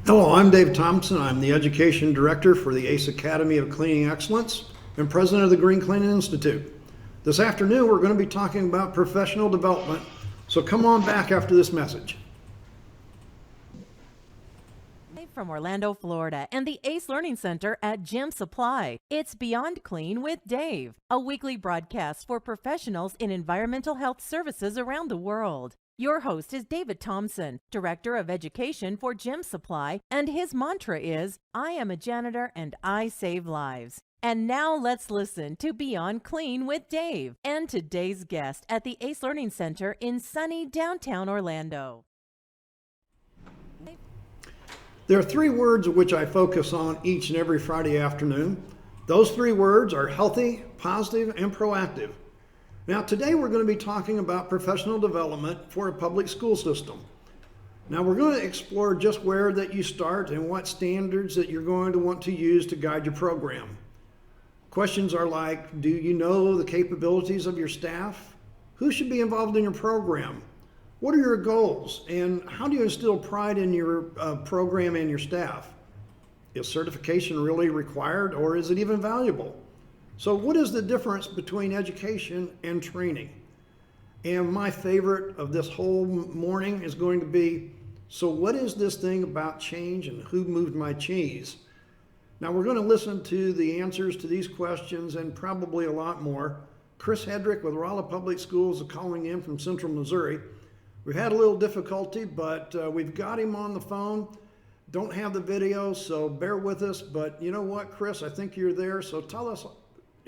Hello, I'm Dave Thompson. I'm the Education Director for the ACE Academy of Cleaning Excellence and President of the Green Cleaning Institute. This afternoon, we're going to be talking about professional development, so come on back after this message. From Orlando, Florida, and the ACE Learning Center at Gym Supply. It's Beyond Clean with Dave, a weekly broadcast for professionals in environmental health services around the world. Your host is David Thompson, Director of Education for Gym Supply, and his mantra is, I am a janitor and I save lives. And now let's listen to Beyond Clean with Dave and today's guest at the ACE Learning Center in sunny downtown Orlando. There are three words which I focus on each and every Friday afternoon. Those three words are healthy, positive, and proactive. Now today we're going to be talking about professional development for a public school system. Now we're going to explore just where that you start and what standards that you're going to want to use to guide your program. Questions are like, do you know the capabilities of your staff? Who should be involved in your program? What are your goals, and how do you instill pride in your program and your staff? Is certification really required, or is it even valuable? So what is the difference between education and training? And my favorite of this whole morning is going to be, so what is this thing about change and who moved my cheese? Now we're going to listen to the answers to these questions and probably a lot more. Chris Headrick with Rolla Public Schools is calling in from Central Missouri. We've had a little difficulty, but we've got him on the phone. Don't have the video, so bear with us. But you know what, Chris? I think you're there. So tell us,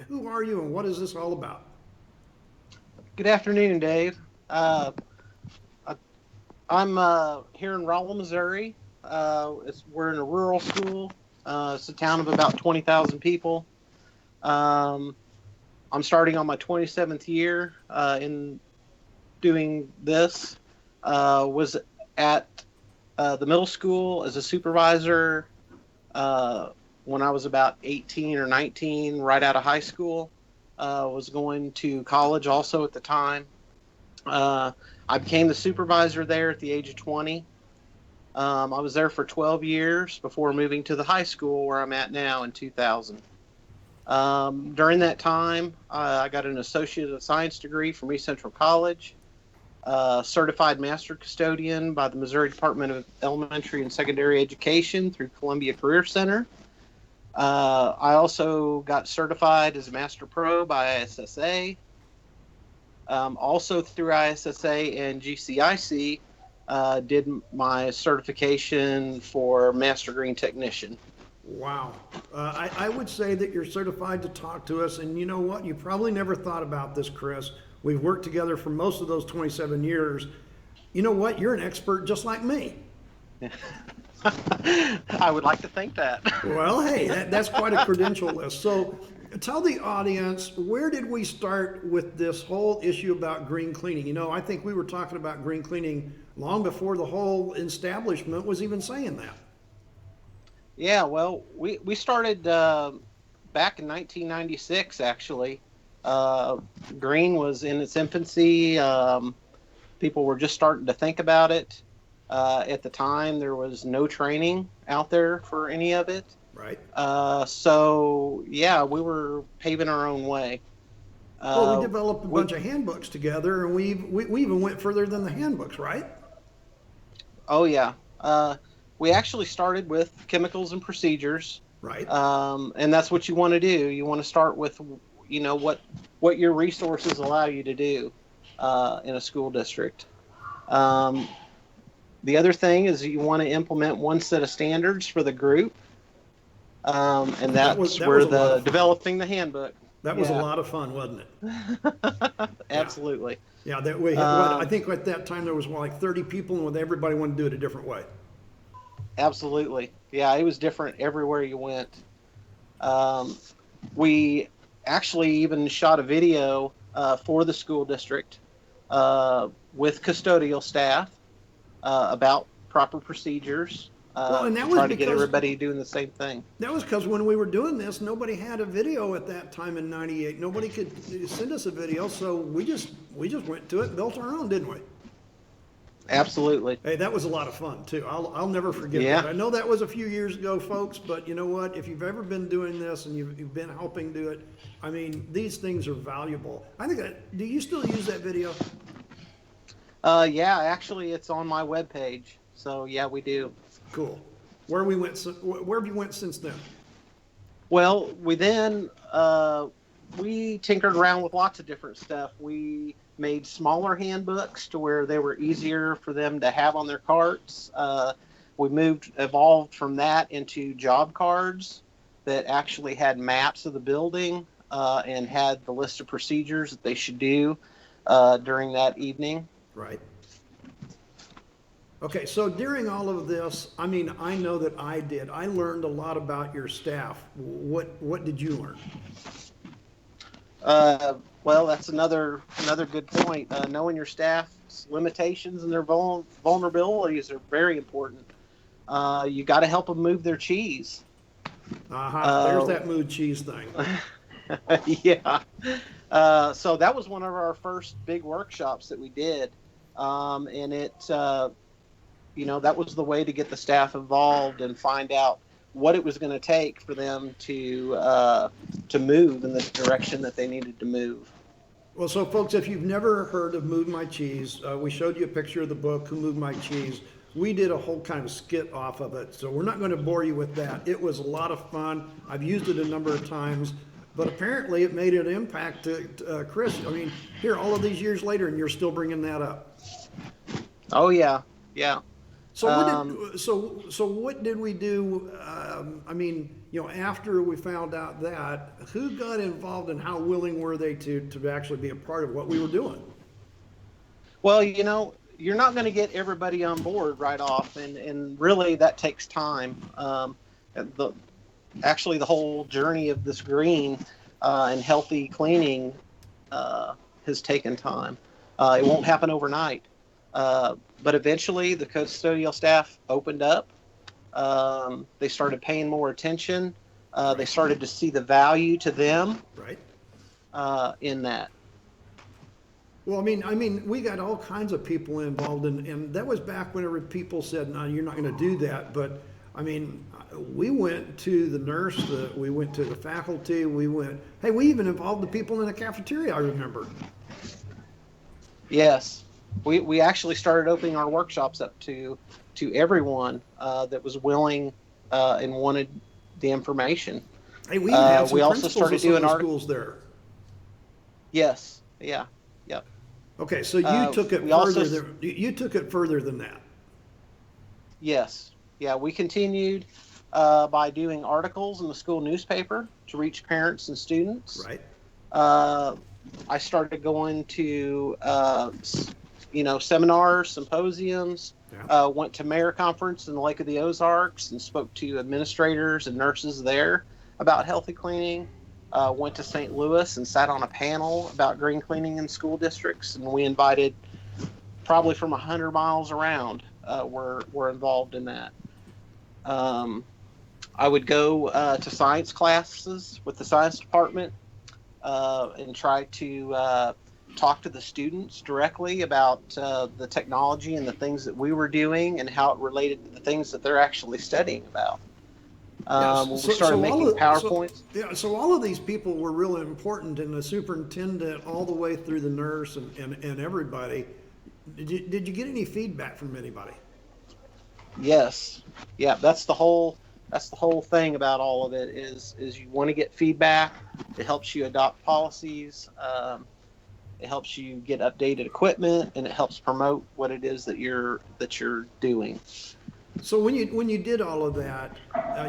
who are you and what is this all about? Good afternoon, Dave. I'm here in Rolla, Missouri. We're in a rural school. It's a town of about 20,000 people. I'm starting on my 27th year in doing this. Was at the middle school as a supervisor when I was about 18 or 19, right out of high school. Was going to college also at the time. I became the supervisor there at the age of 20. I was there for 12 years before moving to the high school where I'm at now in 2000. During that time, I got an Associate of Science degree from East Central College. Certified Master Custodian by the Missouri Department of Elementary and Secondary Education through Columbia Career Center. I also got certified as a Master Pro by ISSA. Also through ISSA and GCIC, did my certification for Master Green Technician. Wow. I would say that you're certified to talk to us, and you know what? You probably never thought about this, Chris. We've worked together for most of those 27 years. You know what? You're an expert just like me. I would like to think that. Well, hey, that's quite a credential list. So tell the audience, where did we start with this whole issue about green cleaning? You know, I think we were talking about green cleaning long before the whole establishment was even saying that. Yeah, well, we started back in 1996, actually. Green was in its infancy. People were just starting to think about it. At the time, there was no training out there for any of it. Right. So, yeah, we were paving our own way. Well, we developed a bunch of handbooks together, and we even went further than the handbooks, right? Oh, yeah. We actually started with chemicals and procedures. Right. And that's what you want to do. You want to start with, you know, what your resources allow you to do in a school district. The other thing is you want to implement one set of standards for the group. And that's where developing the handbook. That was a lot of fun, wasn't it? Absolutely. Yeah, I think at that time there was like 30 people, and everybody wanted to do it a different way. Absolutely. Yeah, it was different everywhere you went. We actually even shot a video for the school district with custodial staff about proper procedures. And that was trying to get everybody doing the same thing. That was because when we were doing this, nobody had a video at that time in '98. Nobody could send us a video, so we just went to it and built our own, didn't we? Absolutely. Hey, that was a lot of fun too. I'll never forget Yeah. that. I know that was a few years ago, folks, but you know what? If you've ever been doing this and you've been helping do it, I mean, these things are valuable. I think do you still use that video? Yeah, actually, it's on my webpage. So yeah, we do. Cool. Where have you went since then? Well, we tinkered around with lots of different stuff. We made smaller handbooks to where they were easier for them to have on their carts. We evolved from that into job cards that actually had maps of the building and had the list of procedures that they should do during that evening. Right. Okay, so during all of this, I mean, I know that I did. I learned a lot about your staff. What did you learn? Well, that's another good point. Knowing your staff's limitations and their vulnerabilities are very important. You got to help them move their cheese. There's that mood cheese thing. Yeah. So that was one of our first big workshops that we did, and that was the way to get the staff involved and find out what it was going to take for them to move in the direction that they needed to move. Well, so folks, if you've never heard of Move My Cheese, we showed you a picture of the book, Who Moved My Cheese. We did a whole kind of skit off of it, so we're not going to bore you with that. It was a lot of fun. I've used it a number of times, but apparently it made an impact to Chris. I mean, here, all of these years later, and you're still bringing that up. Oh, yeah. Yeah. So what did we do? I mean, after we found out that, who got involved and how willing were they to actually be a part of what we were doing? Well, you're not going to get everybody on board right off, and really that takes time. Actually, the whole journey of this green and healthy cleaning has taken time. It won't happen overnight. But eventually the custodial staff opened up. They started paying more attention. They started to see the value to them in that. Well, I mean, we got all kinds of people involved, and that was back whenever people said, "No, you're not going to do that." But I mean, we went to the nurse, we went to the faculty, we even involved the people in the cafeteria. I remember. Yes. We actually started opening our workshops up to everyone that was willing and wanted the information. Hey, we even had some we also principals started of some doing of the schools there. Yes. Yeah. Yep. Okay, so you took it further. You took it further than that. Yes. Yeah. We continued by doing articles in the school newspaper to reach parents and students. Right. I started going to seminars, symposiums, went to mayor conference in the Lake of the Ozarks and spoke to administrators and nurses there about healthy cleaning. Went to St. Louis and sat on a panel about green cleaning in school districts, and we invited probably from 100 miles around were involved in that. I would go to science classes with the science department and try to talk to the students directly about the technology and the things that we were doing and how it related to the things that they're actually studying about. We started making PowerPoints. So all of these people were really important, and the superintendent all the way through the nurse and everybody. Did you get any feedback from anybody? Yes. Yeah, that's the whole thing about all of it is you want to get feedback. It helps you adopt policies. It helps you get updated equipment, and it helps promote what it is that you're doing. So when you did all of that,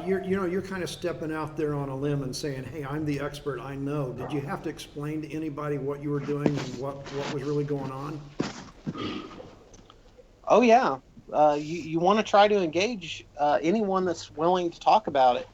you're kind of stepping out there on a limb and saying, "Hey, I'm the expert. I know." Did you have to explain to anybody what you were doing and what was really going on? Oh yeah, you want to try to engage anyone that's willing to talk about it.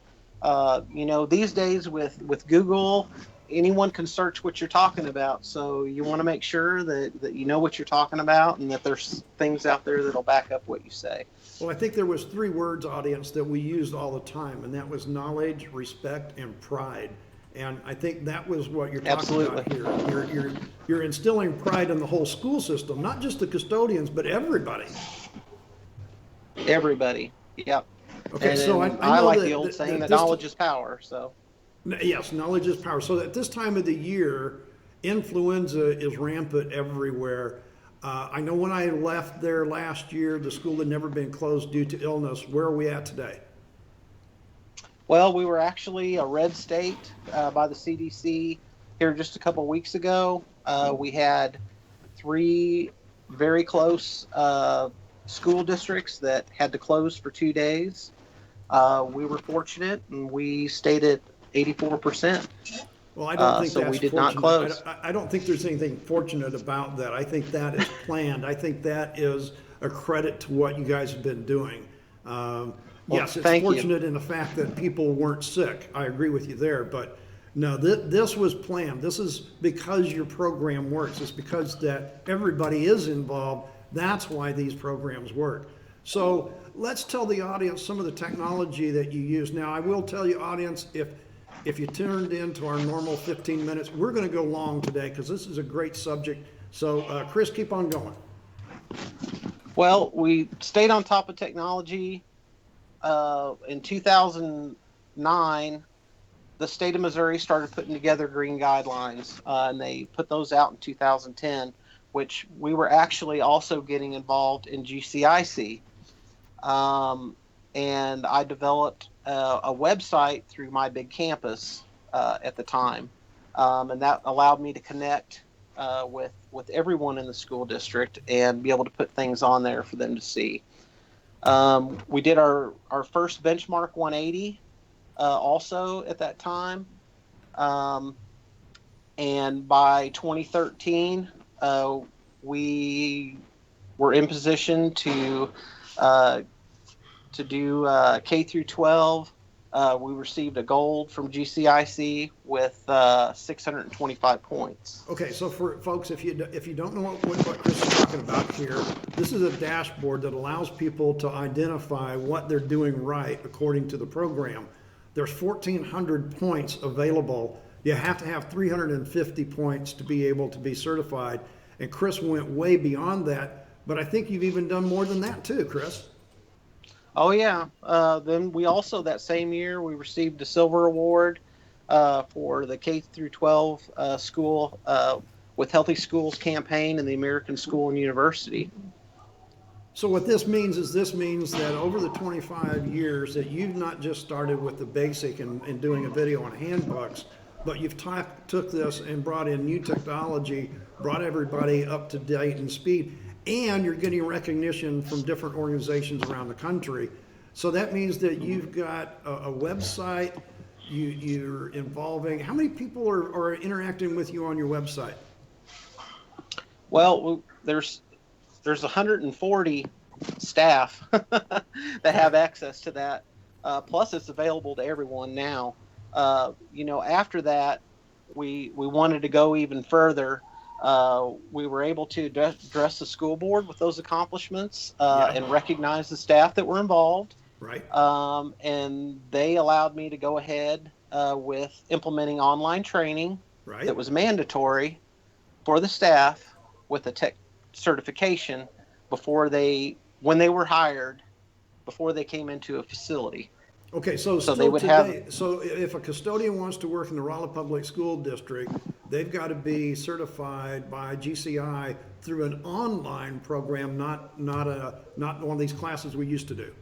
These days with Google, anyone can search what you're talking about. So you want to make sure that you know what you're talking about and that there's things out there that'll back up what you say. Well, I think there was 3 words, audience, that we used all the time, and that was knowledge, respect, and pride. And I think that was what you're talking Absolutely. about here. You're instilling pride in the whole school system, not just the custodians, but everybody. Everybody. Yep. Okay, And so then I I know like that, the old saying that this, knowledge is power. So yes, knowledge is power. So at this time of the year, influenza is rampant everywhere. I know when I left there last year, the school had never been closed due to illness. Where are we at today? well, we were actually a red state by the CDC here just a couple of weeks ago. We had 3 very close school districts that had to close for 2 days. We were fortunate and we stayed at 84%. Well, I don't think So that's we did not fortunate. close. I don't think there's anything fortunate about that. I think that is planned. I think that is a credit to what you guys have been doing. Yes, it's thank you. fortunate in the fact that people weren't sick. I agree with you there, but no, this was planned. This is because your program works. It's because that everybody is involved. That's why these programs work. So let's tell the audience some of the technology that you use. Now, I will tell you, audience, if you tuned into our normal 15 minutes, we're going to go long today because this is a great subject. So, Chris, keep on going. Well, we stayed on top of technology. In 2009, the state of Missouri started putting together green guidelines, and they put those out in 2010, which we were actually also getting involved in GCIC. And I developed a website through My Big Campus at the time, and that allowed me to connect with everyone in the school district and be able to put things on there for them to see. We did our first benchmark 180 also at that time, and by 2013 we were in position to do K through 12. We received a gold from GCIC with 625 points. Okay, so for folks, if you don't know what Chris is talking about here, this is a dashboard that allows people to identify what they're doing right according to the program. There's 1,400 points available. You have to have 350 points to be able to be certified. And Chris went way beyond that, but I think you've even done more than that too, Chris. Oh yeah. Then we also that same year we received a silver award for the K through 12 school with Healthy Schools campaign in the American School and University. So what this means is that over the 25 years that you've not just started with the basic and doing a video on handbooks, but you've took this and brought in new technology, brought everybody up to date and speed, and you're getting recognition from different organizations around the country. So that means that you've got a website, you're involving, how many people are interacting with you on your website? Well, there's 140 staff that have access to that. Plus it's available to everyone now. After that, we wanted to go even further. We were able to address the school board with those accomplishments and recognize the staff that were involved. Right. And they allowed me to go ahead with implementing online training that was mandatory for the staff with a tech certification when they were hired, before they came into a facility. Okay, so they would so if a custodian wants to work in the Rolla Public School District, they've got to be certified by GCI through an online program, not one of these classes we used to do.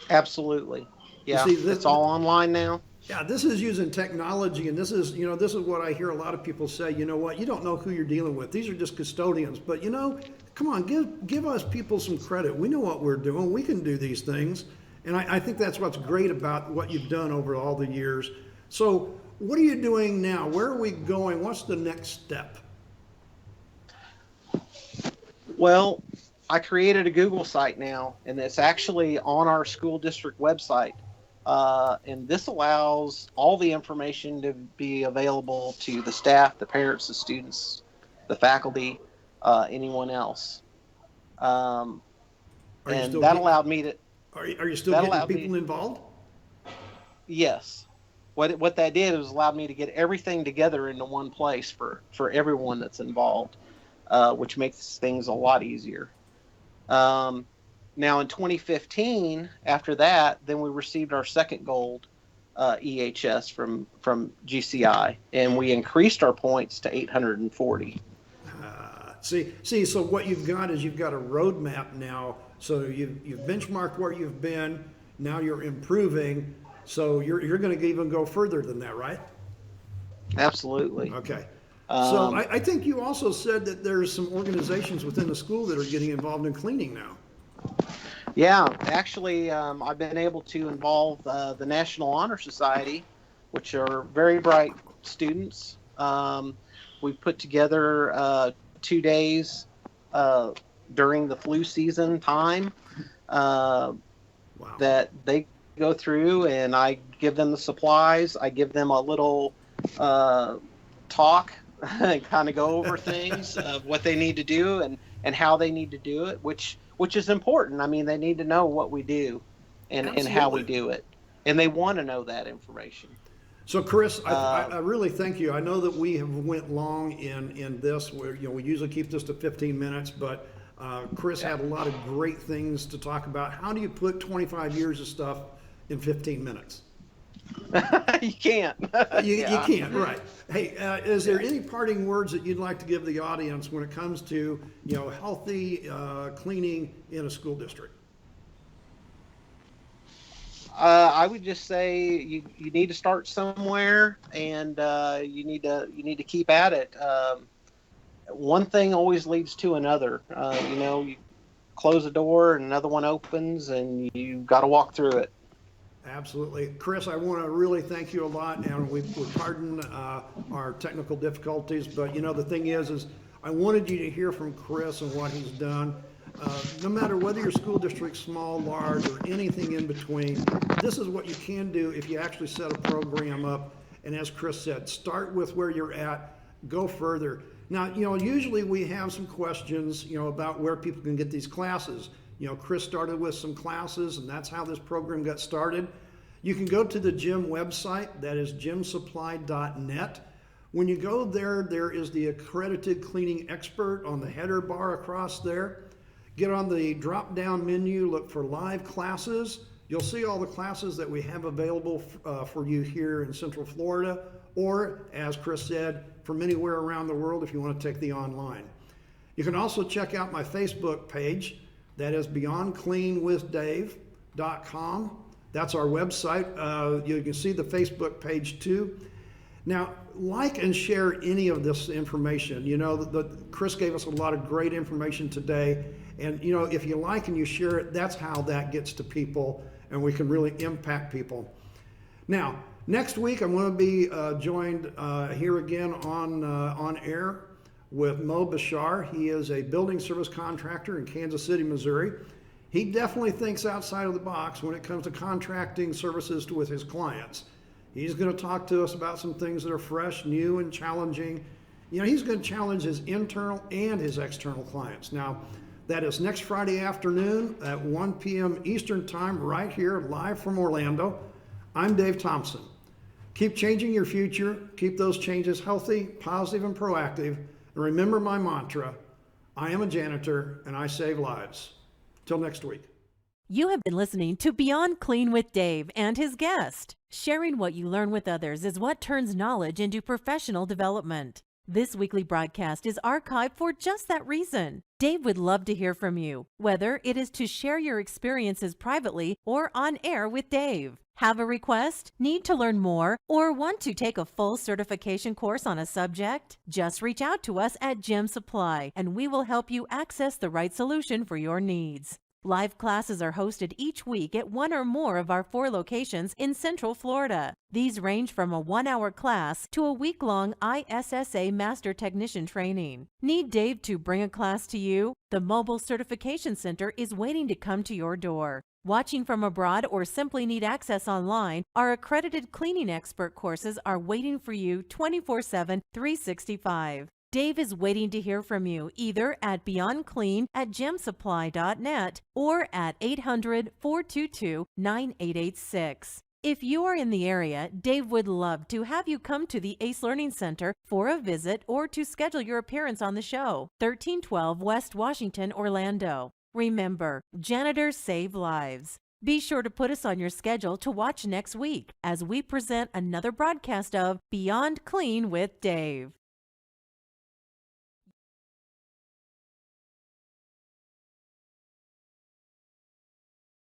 Absolutely. Yeah, it's all online now. Yeah, this is using technology, and this is what I hear a lot of people say. You know what? You don't know who you're dealing with. These are just custodians. But come on, give us people some credit. We know what we're doing. We can do these things. And I think that's what's great about what you've done over all the years. So what are you doing now? Where are we going? What's the next step? Well, I created a Google site now, and it's actually on our school district website. And this allows all the information to be available to the staff, the parents, the students, the faculty, anyone else. And that allowed me to... Are you still getting people involved? Yes. what that did was allowed me to get everything together into one place for everyone that's involved, which makes things a lot easier. Now in 2015, after that, then we received our second gold EHS from GCI, and we increased our points to 840. So what you've got is you've got a roadmap now. So you've benchmarked where you've been. Now you're improving. So you're going to even go further than that, right? Absolutely. Okay. So I think you also said that there's some organizations within the school that are getting involved in cleaning now. Yeah, actually, I've been able to involve the National Honor Society, which are very bright students. We put together 2 days during the flu season time that they go through, and I give them the supplies. I give them a little talk and kind of go over things of what they need to do and how they need to do it, which is important. I mean, they need to know what we do and how we do it, and they want to know that information. So, Chris, I really thank you. I know that we have went long in this. Where we usually keep this to 15 minutes, but Chris had a lot of great things to talk about. How do you put 25 years of stuff in 15 minutes? You can't. You can't, right? Hey, is there any parting words that you'd like to give the audience when it comes to healthy cleaning in a school district? I would just say you need to start somewhere, and you need to keep at it. One thing always leads to another. You close a door and another one opens, and you got to walk through it. Absolutely. Chris, I want to really thank you a lot, and we pardon our technical difficulties, but the thing is I wanted you to hear from Chris and what he's done. No matter whether your school district's small, large, or anything in between, this is what you can do if you actually set a program up. And as Chris said, start with where you're at, go further. Now, usually we have some questions, about where people can get these classes. Chris started with some classes, and that's how this program got started. You can go to the gym website, that is gymsupply.net. When you go there, there is the accredited cleaning expert on the header bar across there. Get on the drop-down menu, look for live classes. You'll see all the classes that we have available for you here in Central Florida, or, as Chris said, from anywhere around the world if you want to take the online. You can also check out my Facebook page. That is beyondcleanwithdave.com. That's our website. You can see the Facebook page too. Now, like and share any of this information. Chris gave us a lot of great information today. And, if you like and you share it, that's how that gets to people, and we can really impact people. Now, next week, I'm going to be joined here again on air with Mo Bashar. He is a building service contractor in Kansas City, Missouri. He definitely thinks outside of the box when it comes to contracting services with his clients. He's going to talk to us about some things that are fresh, new, and challenging. He's going to challenge his internal and his external clients. Now, that is next Friday afternoon at 1 p.m. Eastern Time, right here, live from Orlando. I'm Dave Thompson. Keep changing your future. Keep those changes healthy, positive, and proactive. And remember my mantra, I am a janitor and I save lives. Till next week. You have been listening to Beyond Clean with Dave and his guest. Sharing what you learn with others is what turns knowledge into professional development. This weekly broadcast is archived for just that reason. Dave would love to hear from you, whether it is to share your experiences privately or on air with Dave. Have a request, need to learn more, or want to take a full certification course on a subject? Just reach out to us at Gym Supply, and we will help you access the right solution for your needs. Live classes are hosted each week at one or more of our 4 locations in Central Florida. These range from a 1-hour class to a week-long ISSA Master Technician training. Need Dave to bring a class to you? The Mobile Certification Center is waiting to come to your door. Watching from abroad or simply need access online, our accredited cleaning expert courses are waiting for you 24/7, 365. Dave is waiting to hear from you either at beyondclean@gymsupply.net or at 800-422-9886. If you are in the area, Dave would love to have you come to the ACE Learning Center for a visit or to schedule your appearance on the show. 1312 West Washington, Orlando. Remember, janitors save lives. Be sure to put us on your schedule to watch next week as we present another broadcast of Beyond Clean with Dave.